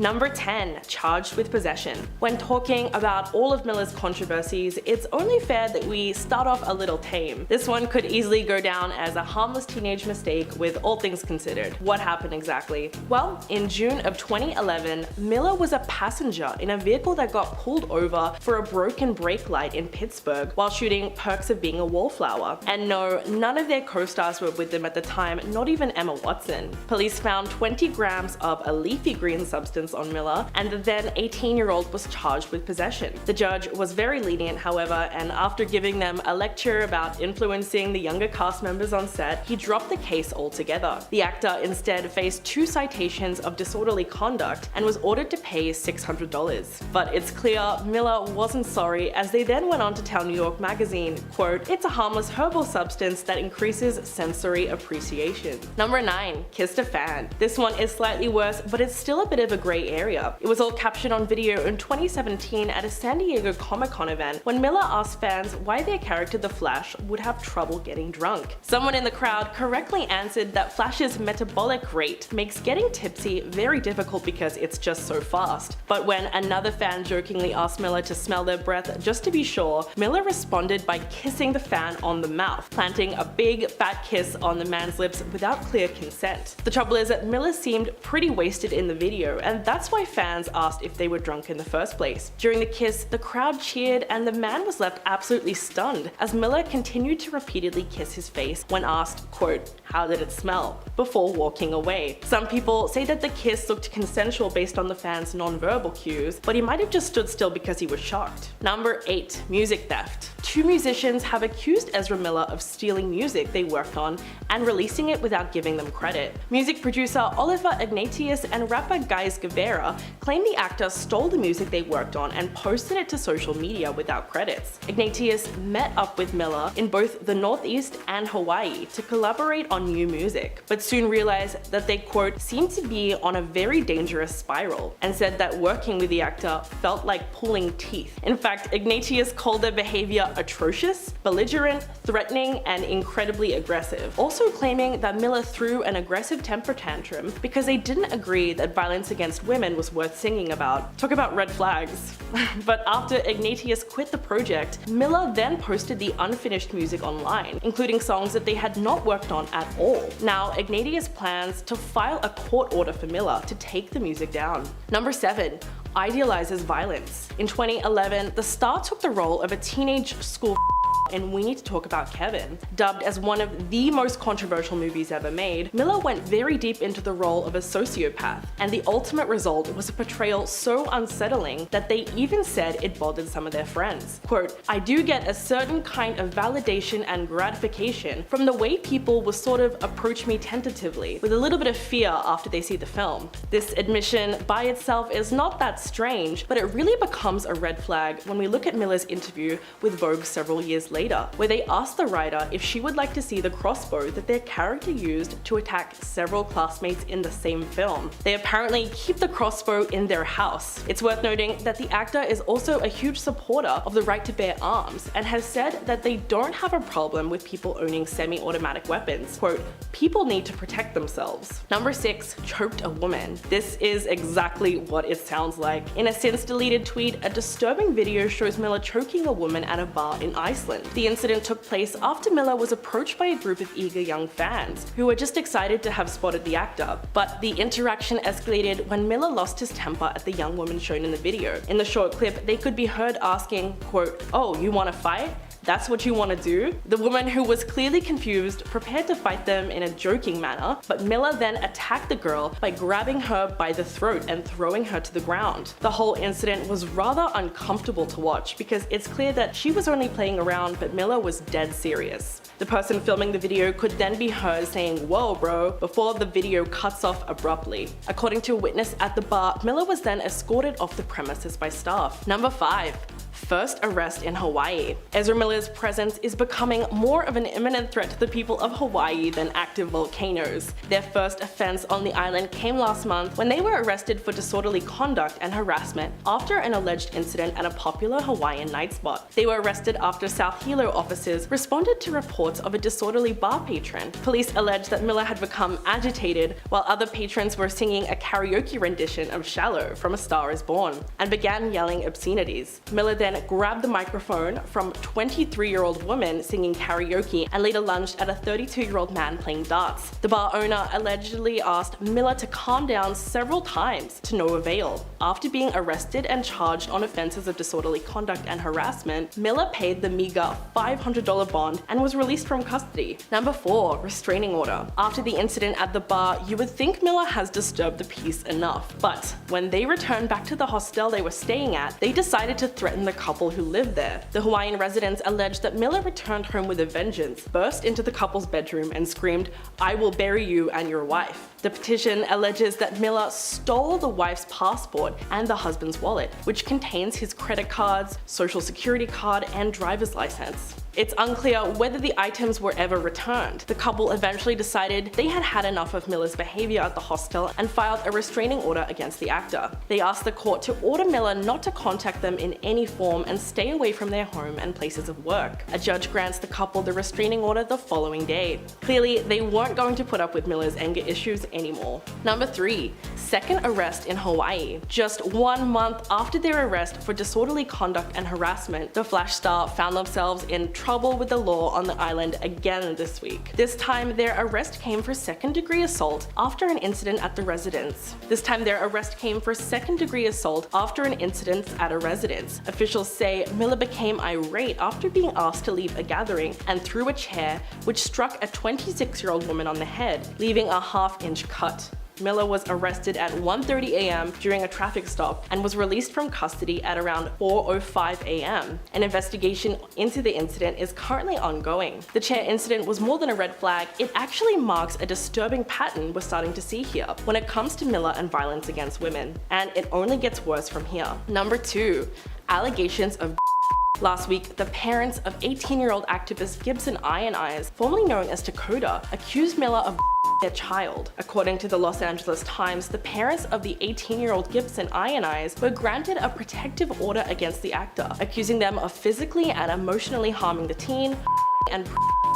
Number 10. Charged with possession. When talking about all of Miller's controversies, it's only fair that we start off a little tame. This one could easily go down as a harmless teenage mistake with all things considered. What happened exactly? Well, in June of 2011, Miller was a passenger in a vehicle that got pulled over for a broken brake light in Pittsburgh while shooting Perks of Being a Wallflower. And no, none of their co-stars were with them at the time, not even Emma Watson. Police found 20 grams of a leafy green substance on Miller, and the then 18-year-old was charged with possession. The judge was very lenient, however, and after giving them a lecture about influencing the younger cast members on set, he dropped the case altogether. The actor instead faced 2 citations of disorderly conduct and was ordered to pay $600. But it's clear Miller wasn't sorry, as they then went on to tell New York Magazine, quote, "It's a harmless herbal substance that increases sensory appreciation." Number 9. Kissed a fan. This one is slightly worse, but it's still a bit of a gray area. It was all captured on video in 2017 at a San Diego Comic-Con event when Miller asked fans why their character The Flash would have trouble getting drunk. Someone in the crowd correctly answered that Flash's metabolic rate makes getting tipsy very difficult because it's just so fast. But when another fan jokingly asked Miller to smell their breath just to be sure, Miller responded by kissing the fan on the mouth, planting a big fat kiss on the man's lips without clear consent. The trouble is that Miller seemed pretty wasted in the video, and that's why fans asked if they were drunk in the first place. During the kiss, the crowd cheered and the man was left absolutely stunned as Miller continued to repeatedly kiss his face when asked, quote, "How did it smell?" before walking away. Some people say that the kiss looked consensual based on the fan's non-verbal cues, but he might have just stood still because he was shocked. Number 8. Music theft. 2 musicians have accused Ezra Miller of stealing music they worked on and releasing it without giving them credit. Music producer Oliver Ignatius and rapper Guy Guevara claim the actor stole the music they worked on and posted it to social media without credits. Ignatius met up with Miller in both the Northeast and Hawaii to collaborate on new music, but soon realized that they, quote, "seemed to be on a very dangerous spiral," and said that working with the actor felt like pulling teeth. In fact, Ignatius called their behavior atrocious, belligerent, threatening, and incredibly aggressive, also claiming that Miller threw an aggressive temper tantrum because they didn't agree that violence against women was worth singing about. Talk about red flags. But after Ignatius quit the project, Miller then posted the unfinished music online, including songs that they had not worked on at all. Now, Ignatius plans to file a court order for Miller to take the music down. Number 7. Idealizes violence. In 2011, the star took the role of a teenage school in We Need to Talk About Kevin. Dubbed as one of the most controversial movies ever made, Miller went very deep into the role of a sociopath, and the ultimate result was a portrayal so unsettling that they even said it bothered some of their friends. Quote, "I do get a certain kind of validation and gratification from the way people will sort of approach me tentatively, with a little bit of fear after they see the film." This admission by itself is not that strange, but it really becomes a red flag when we look at Miller's interview with Vogue several years later, where they asked the writer if she would like to see the crossbow that their character used to attack several classmates in the same film. They apparently keep the crossbow in their house. It's worth noting that the actor is also a huge supporter of the right to bear arms and has said that they don't have a problem with people owning semi-automatic weapons. Quote, "People need to protect themselves." Number 6. Choked a woman. This is exactly what it sounds like. In a since deleted tweet, a disturbing video shows Miller choking a woman at a bar in Iceland. The incident took place after Miller was approached by a group of eager young fans who were just excited to have spotted the actor. But the interaction escalated when Miller lost his temper at the young woman shown in the video. In the short clip, they could be heard asking, quote, "Oh, you wanna fight? That's what you want to do?" The woman, who was clearly confused, prepared to fight them in a joking manner, but Miller then attacked the girl by grabbing her by the throat and throwing her to the ground. The whole incident was rather uncomfortable to watch because it's clear that she was only playing around, but Miller was dead serious. The person filming the video could then be heard saying, "Whoa, bro," before the video cuts off abruptly. According to a witness at the bar, Miller was then escorted off the premises by staff. Number 5. First arrest in Hawaii. Ezra Miller's presence is becoming more of an imminent threat to the people of Hawaii than active volcanoes. Their first offense on the island came last month when they were arrested for disorderly conduct and harassment after an alleged incident at a popular Hawaiian night spot. They were arrested after South Hilo officers responded to reports of a disorderly bar patron. Police alleged that Miller had become agitated while other patrons were singing a karaoke rendition of Shallow from A Star Is Born and began yelling obscenities. Miller then grabbed the microphone from 23-year-old woman singing karaoke and later lunged at a 32-year-old man playing darts. The bar owner allegedly asked Miller to calm down several times, to no avail. After being arrested and charged on offenses of disorderly conduct and harassment, Miller paid the meager $500 bond and was released from custody. Number 4. Restraining order. After the incident at the bar, you would think Miller has disturbed the peace enough, but when they returned back to the hostel they were staying at, they decided to threaten the couple who lived there. The Hawaiian residents alleged that Miller returned home with a vengeance, burst into the couple's bedroom and screamed, "I will bury you and your wife." The petition alleges that Miller stole the wife's passport and the husband's wallet, which contains his credit cards, social security card, and driver's license. It's unclear whether the items were ever returned. The couple eventually decided they had had enough of Miller's behavior at the hostel and filed a restraining order against the actor. They asked the court to order Miller not to contact them in any form and stay away from their home and places of work. A judge grants the couple the restraining order the following day. Clearly, they weren't going to put up with Miller's anger issues anymore. Number 3. Second arrest in Hawaii. Just 1 month after their arrest for disorderly conduct and harassment, the Flash star found themselves in trouble with the law on the island again this week. This time, their arrest came for second-degree assault after an incident at a residence. Officials say Miller became irate after being asked to leave a gathering and threw a chair, which struck a 26-year-old woman on the head, leaving a half-inch cut. Miller was arrested at 1:30 a.m. during a traffic stop and was released from custody at around 4:05 a.m. An investigation into the incident is currently ongoing. The chair incident was more than a red flag, it actually marks a disturbing pattern we're starting to see here when it comes to Miller and violence against women, and it only gets worse from here. Number 2. Allegations of Last week, the parents of 18-year-old activist Gibson Eyes, formerly known as Dakota, accused Miller of their child. According to the Los Angeles Times, the parents of the 18-year-old Gibson Eyes were granted a protective order against the actor, accusing them of physically and emotionally harming the teen and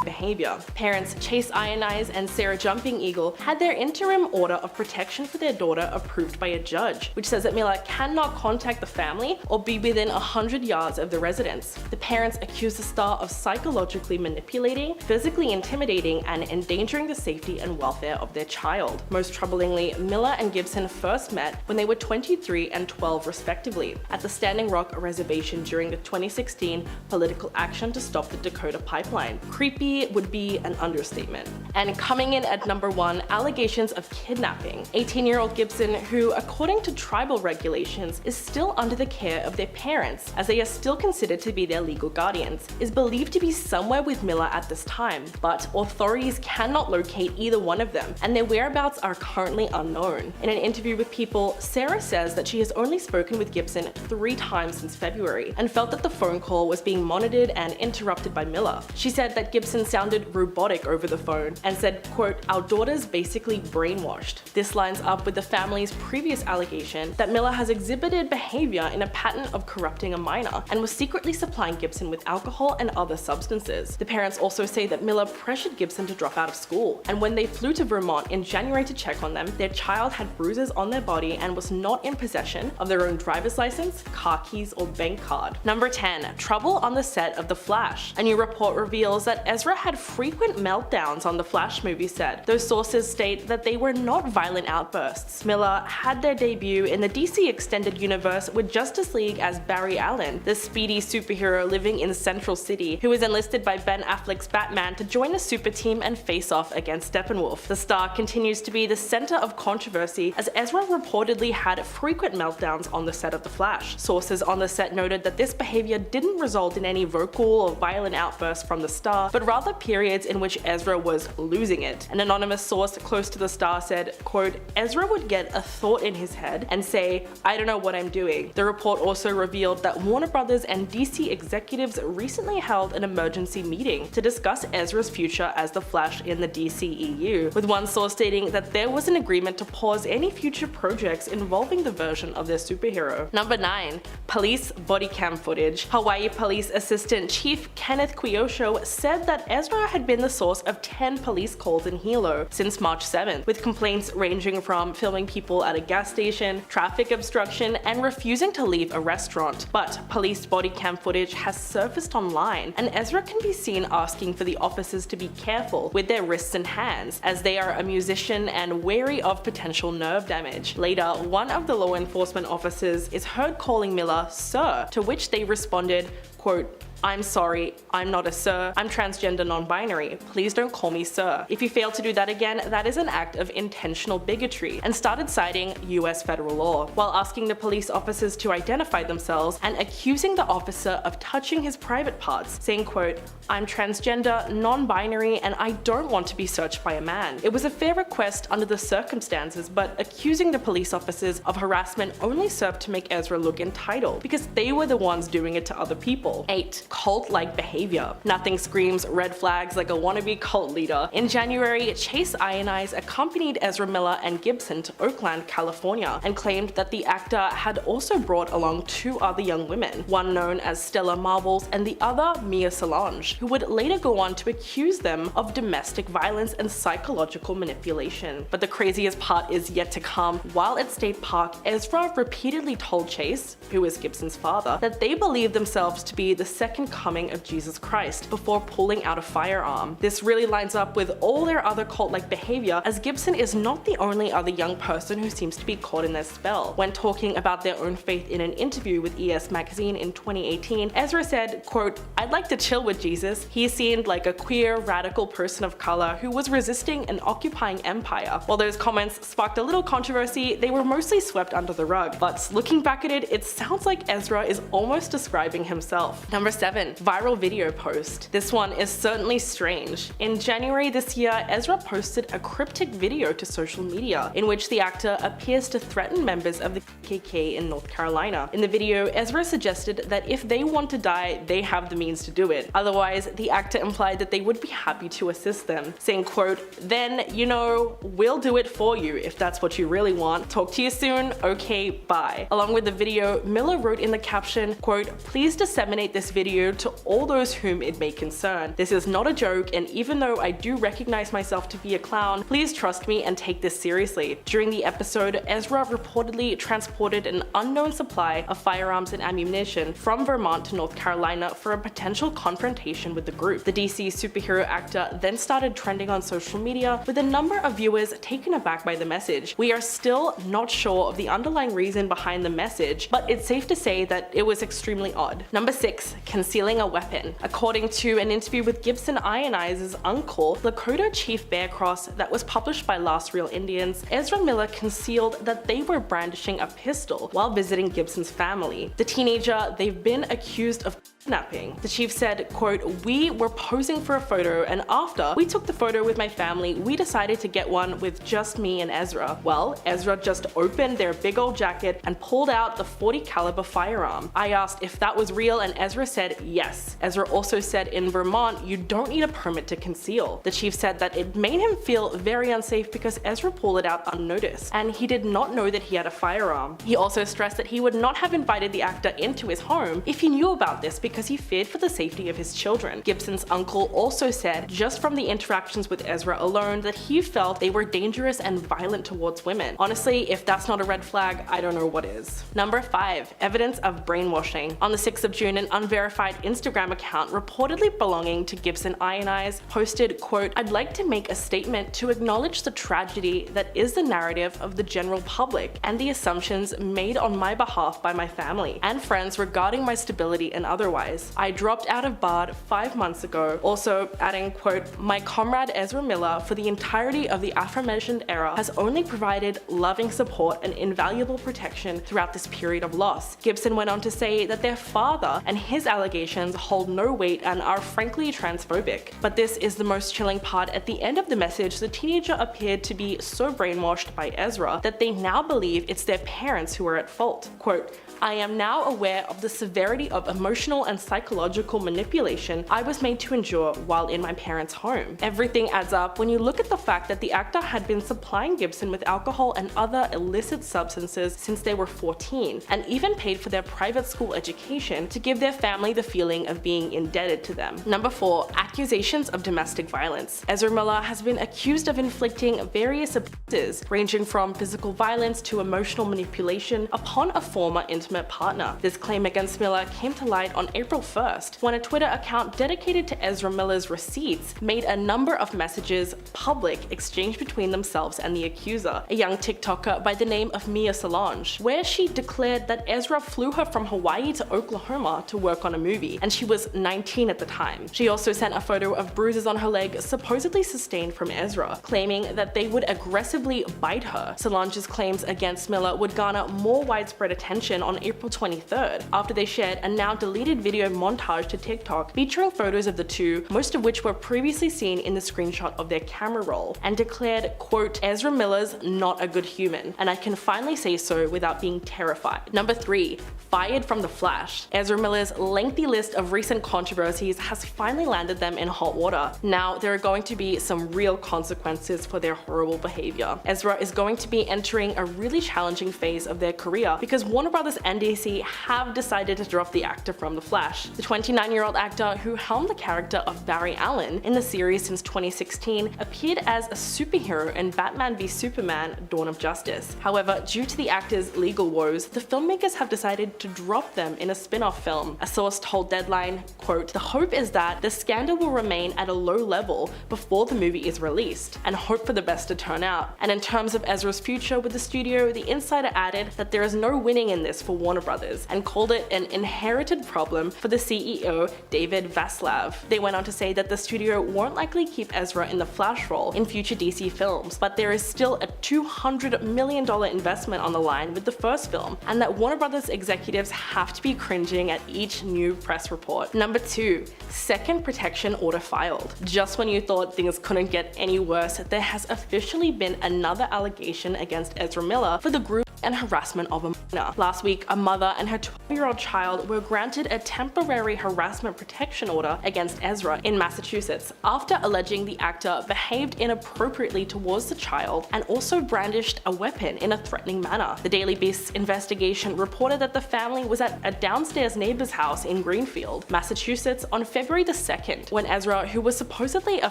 behavior. Parents Chase Eyes and Sarah Jumping Eagle had their interim order of protection for their daughter approved by a judge, which says that Miller cannot contact the family or be within 100 yards of the residence. The parents accused the star of psychologically manipulating, physically intimidating, and endangering the safety and welfare of their child. Most troublingly, Miller and Gibson first met when they were 23 and 12 respectively, at the Standing Rock Reservation during the 2016 political action to stop the Dakota pipeline. Creepy would be an understatement. And coming in at number 1, allegations of kidnapping. 18-year-old Gibson, who according to tribal regulations is still under the care of their parents as they are still considered to be their legal guardians, is believed to be somewhere with Miller at this time, but authorities cannot locate either one of them and their whereabouts are currently unknown. In an interview with People, Sarah says that she has only spoken with Gibson 3 times since February and felt that the phone call was being monitored and interrupted by Miller. She said that Gibson sounded robotic over the phone and said, quote, "Our daughter's basically brainwashed." This lines up with the family's previous allegation that Miller has exhibited behavior in a pattern of corrupting a minor and was secretly supplying Gibson with alcohol and other substances. The parents also say that Miller pressured Gibson to drop out of school, and when they flew to Vermont in January to check on them, their child had bruises on their body and was not in possession of their own driver's license, car keys, or bank card. Number 10. Trouble on the set of The Flash. A new report reveals that Ezra had frequent meltdowns on the Flash movie set. Those sources state that they were not violent outbursts. Miller had their debut in the DC Extended Universe with Justice League as Barry Allen, the speedy superhero living in Central City, who was enlisted by Ben Affleck's Batman to join the super team and face off against Steppenwolf. The star continues to be the center of controversy as Ezra reportedly had frequent meltdowns on the set of The Flash. Sources on the set noted that this behavior didn't result in any vocal or violent outbursts from the star, but rather other periods in which Ezra was losing it. An anonymous source close to the star said, quote, Ezra would get a thought in his head and say, I don't know what I'm doing. The report also revealed that Warner Brothers and DC executives recently held an emergency meeting to discuss Ezra's future as the Flash in the DCEU, with one source stating that there was an agreement to pause any future projects involving the version of their superhero. Number 9. Police body cam footage. Hawaii Police Assistant Chief Kenneth Kyosho said that Ezra had been the source of 10 police calls in Hilo since March 7th, with complaints ranging from filming people at a gas station, traffic obstruction, and refusing to leave a restaurant. But police body cam footage has surfaced online, and Ezra can be seen asking for the officers to be careful with their wrists and hands, as they are a musician and wary of potential nerve damage. Later, one of the law enforcement officers is heard calling Miller "Sir," to which they responded, quote, I'm sorry, I'm not a sir, I'm transgender non-binary, please don't call me sir. If you fail to do that again, that is an act of intentional bigotry, and started citing US federal law, while asking the police officers to identify themselves and accusing the officer of touching his private parts, saying, quote, I'm transgender, non-binary, and I don't want to be searched by a man. It was a fair request under the circumstances, but accusing the police officers of harassment only served to make Ezra look entitled, because they were the ones doing it to other people. 8. Cult-like behavior. Nothing screams red flags like a wannabe cult leader. In January, Chase Ionise accompanied Ezra Miller and Gibson to Oakland, California, and claimed that the actor had also brought along 2 other young women, one known as Stella Marbles and the other Mia Solange, who would later go on to accuse them of domestic violence and psychological manipulation. But the craziest part is yet to come. While at State Park, Ezra repeatedly told Chase, who is Gibson's father, that they believed themselves to be the second coming of Jesus Christ before pulling out a firearm. This really lines up with all their other cult-like behavior, as Gibson is not the only other young person who seems to be caught in their spell. When talking about their own faith in an interview with ES Magazine in 2018, Ezra said, quote, I'd like to chill with Jesus. He seemed like a queer, radical person of color who was resisting an occupying empire. While those comments sparked a little controversy, they were mostly swept under the rug. But looking back at it, it sounds like Ezra is almost describing himself. Number 7. Viral video post. This one is certainly strange. In January this year, Ezra posted a cryptic video to social media in which the actor appears to threaten members of the KKK in North Carolina. In the video, Ezra suggested that if they want to die, they have the means to do it. Otherwise, the actor implied that they would be happy to assist them, saying, quote, then, you know, we'll do it for you if that's what you really want. Talk to you soon. Okay, bye. Along with the video, Miller wrote in the caption, quote, please disseminate this video to all those whom it may concern. This is not a joke, and even though I do recognize myself to be a clown, please trust me and take this seriously. During the episode, Ezra reportedly transported an unknown supply of firearms and ammunition from Vermont to North Carolina for a potential confrontation with the group. The DC superhero actor then started trending on social media, with a number of viewers taken aback by the message. We are still not sure of the underlying reason behind the message, but it's safe to say that it was extremely odd. Number 6. Concealing a weapon. According to an interview with Gibson Ionise's uncle, Lakota Chief Bearcross, that was published by Last Real Indians, Ezra Miller concealed that they were brandishing a pistol while visiting Gibson's family. The teenager they've been accused of kidnapping. The chief said, quote, we were posing for a photo, and after we took the photo with my family, we decided to get one with just me and Ezra. Well, Ezra just opened their big old jacket and pulled out the .40 caliber firearm. I asked if that was real, and Ezra said yes. Ezra also said in Vermont, you don't need a permit to conceal. The chief said that it made him feel very unsafe because Ezra pulled it out unnoticed, and he did not know that he had a firearm. He also stressed that he would not have invited the actor into his home if he knew about this, because he feared for the safety of his children. Gibson's uncle also said, just from the interactions with Ezra alone, that he felt they were dangerous and violent towards women. Honestly, if that's not a red flag, I don't know what is. Number 5. Evidence of brainwashing. On the 6th of June, an unverified Instagram account reportedly belonging to Gibson Ionise posted, quote, I'd like to make a statement to acknowledge the tragedy that is the narrative of the general public and the assumptions made on my behalf by my family and friends regarding my stability and otherwise. I dropped out of BARD 5 months ago, also adding, quote, my comrade Ezra Miller for the entirety of the aforementioned era has only provided loving support and invaluable protection throughout this period of loss. Gibson went on to say that their father and his allegations hold no weight and are frankly transphobic. But this is the most chilling part. At the end of the message, the teenager appeared to be so brainwashed by Ezra that they now believe it's their parents who are at fault. Quote, I am now aware of the severity of emotional and psychological manipulation I was made to endure while in my parents' home. Everything adds up when you look at the fact that the actor had been supplying Gibson with alcohol and other illicit substances since they were 14, and even paid for their private school education to give their family the feeling of being indebted to them. Number 4. Accusations of domestic violence. Ezra Miller has been accused of inflicting various abuses, ranging from physical violence to emotional manipulation, upon a former intimate partner. This claim against Miller came to light on April 1st, when a Twitter account dedicated to Ezra Miller's receipts made a number of messages public exchanged between themselves and the accuser, a young TikToker by the name of Mia Solange, where she declared that Ezra flew her from Hawaii to Oklahoma to work on a movie, and she was 19 at the time. She also sent a photo of bruises on her leg supposedly sustained from Ezra, claiming that they would aggressively bite her. Solange's claims against Miller would garner more widespread attention on April 23rd, after they shared a now deleted video montage to TikTok featuring photos of the two, most of which were previously seen in the screenshot of their camera roll, and declared, quote, Ezra Miller's not a good human, and I can finally say so without being terrified. Number 3. Fired from The Flash. Ezra Miller's lengthy list of recent controversies has finally landed them in hot water. Now there are going to be some real consequences for their horrible behavior. Ezra is going to be entering a really challenging phase of their career because Warner Brothers and DC have decided to drop the actor from The Flash. The 29-year-old actor who helmed the character of Barry Allen in the series since 2016 appeared as a superhero in Batman v Superman: Dawn of Justice. However, due to the actor's legal woes, the filmmakers have decided to drop them in a spin-off film. A source told Deadline, quote, the hope is that the scandal will remain at a low level before the movie is released, and hope for the best to turn out. And in terms of Ezra's future with the studio, the insider added that there is no winning in this for Warner Brothers, and called it an inherited problem for the CEO, David Vaslav. They went on to say that the studio won't likely keep Ezra in the Flash role in future DC films, but there is still a $200 million investment on the line with the first film, and that Warner Brothers executives have to be cringing at each new press report. Number 2. Second protection order filed. Just when you thought things couldn't get any worse, there has officially been another allegation against Ezra Miller for the group and harassment of a minor. Last week, a mother and her 12-year-old child were granted a temporary harassment protection order against Ezra in Massachusetts after alleging the actor behaved inappropriately towards the child and also brandished a weapon in a threatening manner. The Daily Beast's investigation reported that the family was at a downstairs neighbor's house in Greenfield, Massachusetts on February the 2nd when Ezra, who was supposedly a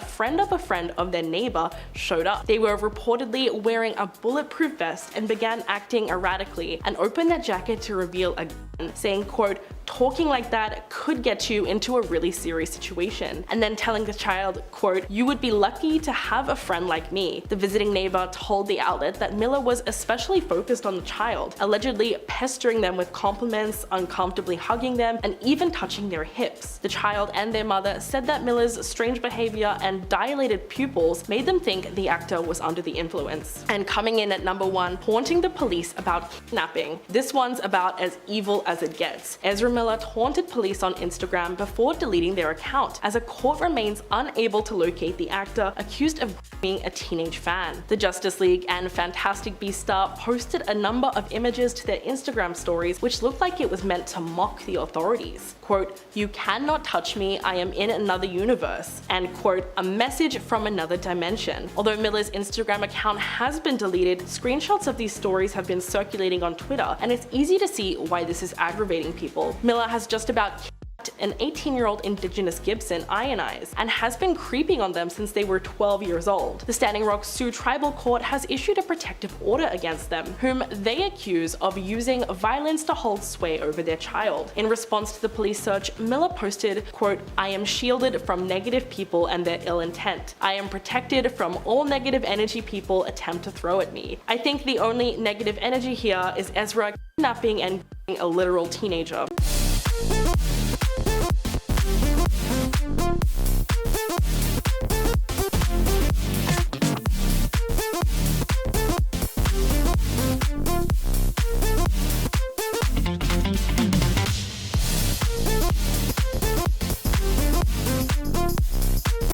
friend of their neighbor, showed up. They were reportedly wearing a bulletproof vest and began acting erratically and opened their jacket to reveal a gun, saying, quote, talking like that could get you into a really serious situation, and then telling the child, quote, you would be lucky to have a friend like me. The visiting neighbor told the outlet that Miller was especially focused on the child, allegedly pestering them with compliments, uncomfortably hugging them, and even touching their hips. The child and their mother said that Miller's strange behavior and dilated pupils made them think the actor was under the influence. And coming in at number 1, Taunting the Police about Kidnapping. This one's about as evil as it gets. Ezra Miller taunted police on Instagram before deleting their account, as a court remains unable to locate the actor accused of being a teenage fan. The Justice League and Fantastic Beasts star posted a number of images to their Instagram stories which looked like it was meant to mock the authorities. Quote, you cannot touch me, I am in another universe, and quote, a message from another dimension. Although Miller's Instagram account has been deleted, screenshots of these stories have been circulating on Twitter, and it's easy to see why this is aggravating people. Miller has just about an 18-year-old Indigenous Gibson ionized and has been creeping on them since they were 12 years old. The Standing Rock Sioux Tribal Court has issued a protective order against them, whom they accuse of using violence to hold sway over their child. In response to the police search, Miller posted, quote, I am shielded from negative people and their ill intent. I am protected from all negative energy people attempt to throw at me. I think the only negative energy here is Ezra kidnapping and a literal teenager.